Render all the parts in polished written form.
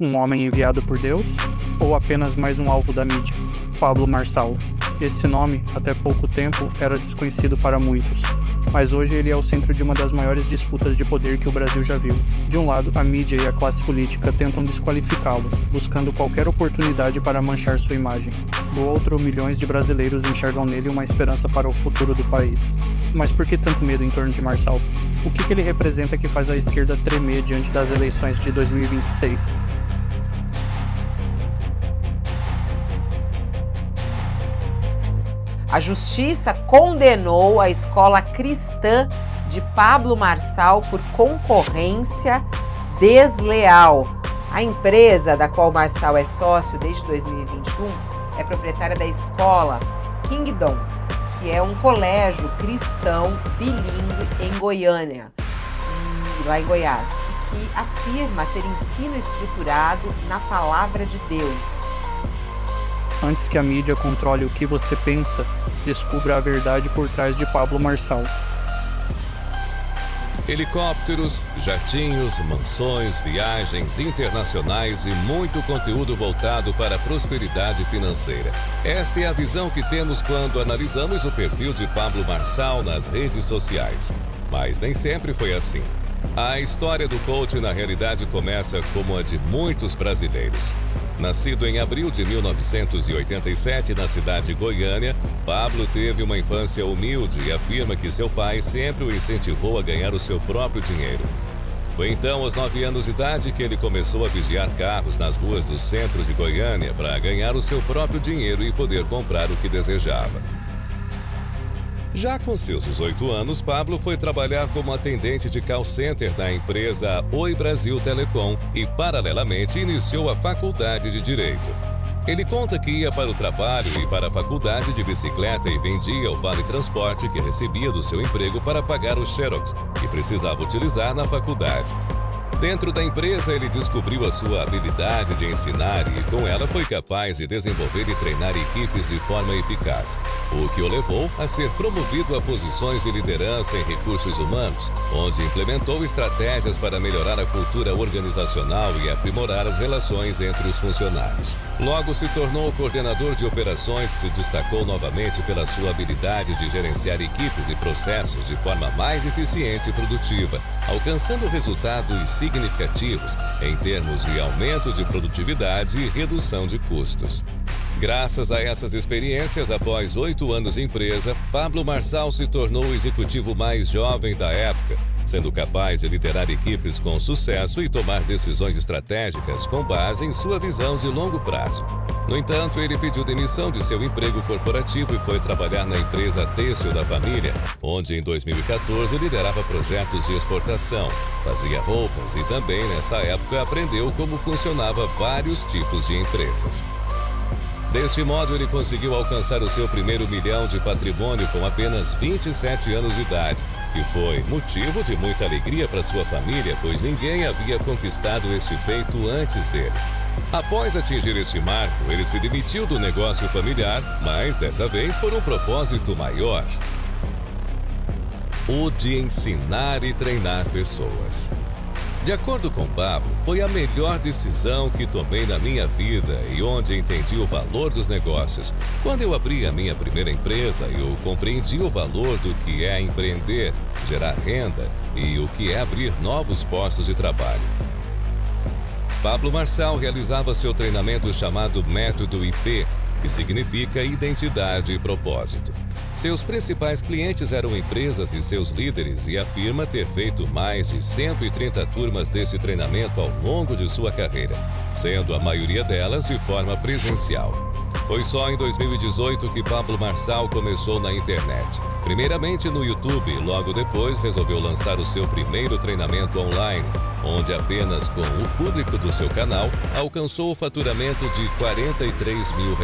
Um homem enviado por Deus? Ou apenas mais um alvo da mídia? Pablo Marçal. Esse nome, até pouco tempo, era desconhecido para muitos, mas hoje ele é o centro de uma das maiores disputas de poder que o Brasil já viu. De um lado, a mídia e a classe política tentam desqualificá-lo, buscando qualquer oportunidade para manchar sua imagem. Do outro, milhões de brasileiros enxergam nele uma esperança para o futuro do país. Mas por que tanto medo em torno de Marçal? O que ele representa que faz a esquerda tremer diante das eleições de 2026? A justiça condenou a escola cristã de Pablo Marçal por concorrência desleal. A empresa da qual Marçal é sócio desde 2021 é proprietária da escola Kingdom, que é um colégio cristão bilíngue em Goiânia, lá em Goiás, e que afirma ter ensino estruturado na palavra de Deus. Antes que a mídia controle o que você pensa, descubra a verdade por trás de Pablo Marçal. Helicópteros, jatinhos, mansões, viagens internacionais e muito conteúdo voltado para a prosperidade financeira. Esta é a visão que temos quando analisamos o perfil de Pablo Marçal nas redes sociais. Mas nem sempre foi assim. A história do coach, na realidade, começa como a de muitos brasileiros. Nascido em abril de 1987 na cidade de Goiânia, Pablo teve uma infância humilde e afirma que seu pai sempre o incentivou a ganhar o seu próprio dinheiro. Foi então, aos 9 anos de idade, que ele começou a vigiar carros nas ruas do centro de Goiânia para ganhar o seu próprio dinheiro e poder comprar o que desejava. Já com seus 18 anos, Pablo foi trabalhar como atendente de call center na empresa Oi Brasil Telecom e, paralelamente, iniciou a faculdade de Direito. Ele conta que ia para o trabalho e para a faculdade de bicicleta e vendia o vale transporte que recebia do seu emprego para pagar o Xerox, que precisava utilizar na faculdade. Dentro da empresa, ele descobriu a sua habilidade de ensinar e, com ela, foi capaz de desenvolver e treinar equipes de forma eficaz, o que o levou a ser promovido a posições de liderança em recursos humanos, onde implementou estratégias para melhorar a cultura organizacional e aprimorar as relações entre os funcionários. Logo se tornou coordenador de operações e se destacou novamente pela sua habilidade de gerenciar equipes e processos de forma mais eficiente e produtiva, alcançando resultados significativos em termos de aumento de produtividade e redução de custos. Graças a essas experiências, após 8 anos de empresa, Pablo Marçal se tornou o executivo mais jovem da época, sendo capaz de liderar equipes com sucesso e tomar decisões estratégicas com base em sua visão de longo prazo. No entanto, ele pediu demissão de seu emprego corporativo e foi trabalhar na empresa têxtil da família, onde em 2014 liderava projetos de exportação, fazia roupas e também, nessa época, aprendeu como funcionava vários tipos de empresas. Deste modo, ele conseguiu alcançar o seu primeiro milhão de patrimônio com apenas 27 anos de idade, que foi motivo de muita alegria para sua família, pois ninguém havia conquistado este feito antes dele. Após atingir este marco, ele se demitiu do negócio familiar, mas dessa vez por um propósito maior: o de ensinar e treinar pessoas. De acordo com Pablo, foi a melhor decisão que tomei na minha vida e onde entendi o valor dos negócios. Quando eu abri a minha primeira empresa, eu compreendi o valor do que é empreender, gerar renda e o que é abrir novos postos de trabalho. Pablo Marçal realizava seu treinamento chamado Método IP, que significa Identidade e Propósito. Seus principais clientes eram empresas e seus líderes e afirma ter feito mais de 130 turmas desse treinamento ao longo de sua carreira, sendo a maioria delas de forma presencial. Foi só em 2018 que Pablo Marçal começou na internet. Primeiramente no YouTube e logo depois resolveu lançar o seu primeiro treinamento online, onde apenas com o público do seu canal alcançou o faturamento de R$43 mil.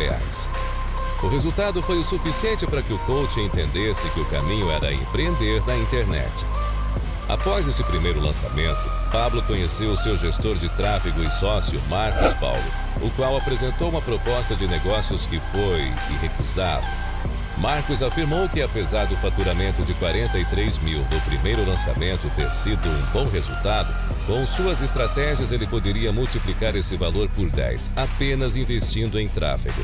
O resultado foi o suficiente para que o coach entendesse que o caminho era empreender na internet. Após esse primeiro lançamento, Pablo conheceu seu gestor de tráfego e sócio, Marcos Paulo, o qual apresentou uma proposta de negócios que foi irrecusável. Marcos afirmou que, apesar do faturamento de 43 mil do primeiro lançamento ter sido um bom resultado, com suas estratégias ele poderia multiplicar esse valor por 10, apenas investindo em tráfego.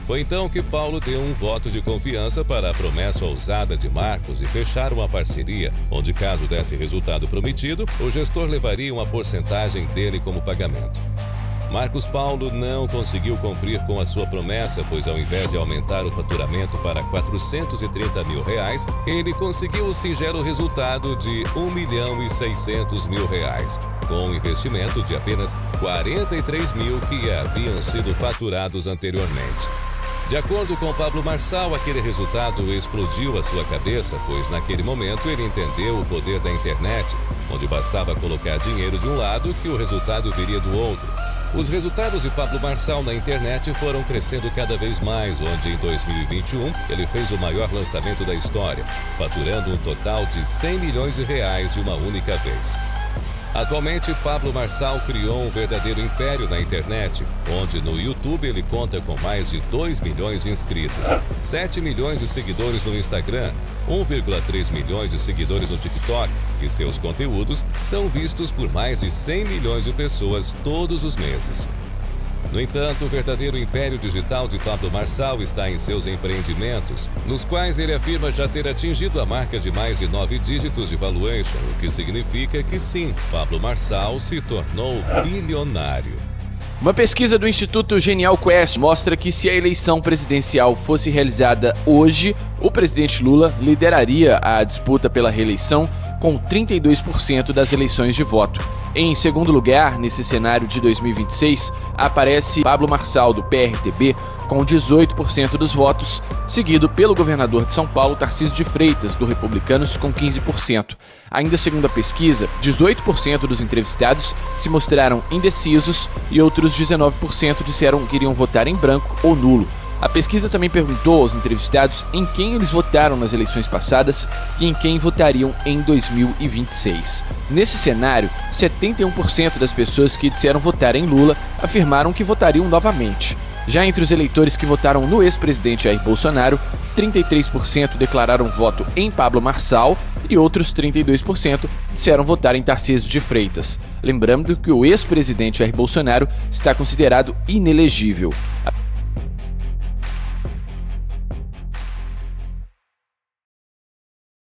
Foi então que Paulo deu um voto de confiança para a promessa ousada de Marcos e fechar uma parceria, onde, caso desse resultado prometido, o gestor levaria uma porcentagem dele como pagamento. Marcos Paulo não conseguiu cumprir com a sua promessa, pois ao invés de aumentar o faturamento para R$430 mil, ele conseguiu o singelo resultado de R$1.600.000, com um investimento de apenas 43 mil que haviam sido faturados anteriormente. De acordo com Pablo Marçal, aquele resultado explodiu a sua cabeça, pois naquele momento ele entendeu o poder da internet, onde bastava colocar dinheiro de um lado que o resultado viria do outro. Os resultados de Pablo Marçal na internet foram crescendo cada vez mais, onde em 2021 ele fez o maior lançamento da história, faturando um total de R$100 milhões de uma única vez. Atualmente, Pablo Marçal criou um verdadeiro império na internet, onde no YouTube ele conta com mais de 2 milhões de inscritos, 7 milhões de seguidores no Instagram, 1,3 milhões de seguidores no TikTok e seus conteúdos são vistos por mais de 100 milhões de pessoas todos os meses. No entanto, o verdadeiro império digital de Pablo Marçal está em seus empreendimentos, nos quais ele afirma já ter atingido a marca de mais de 9 dígitos de valuation, o que significa que sim, Pablo Marçal se tornou bilionário. Uma pesquisa do Instituto Genial Quest mostra que se a eleição presidencial fosse realizada hoje, o presidente Lula lideraria a disputa pela reeleição com 32% das eleições de voto. Em segundo lugar, nesse cenário de 2026, aparece Pablo Marçal, do PRTB, com 18% dos votos, seguido pelo governador de São Paulo, Tarcísio de Freitas, do Republicanos, com 15%. Ainda segundo a pesquisa, 18% dos entrevistados se mostraram indecisos e outros 19% disseram que iriam votar em branco ou nulo. A pesquisa também perguntou aos entrevistados em quem eles votaram nas eleições passadas e em quem votariam em 2026. Nesse cenário, 71% das pessoas que disseram votar em Lula afirmaram que votariam novamente. Já entre os eleitores que votaram no ex-presidente Jair Bolsonaro, 33% declararam voto em Pablo Marçal e outros 32% disseram votar em Tarcísio de Freitas. Lembrando que o ex-presidente Jair Bolsonaro está considerado inelegível.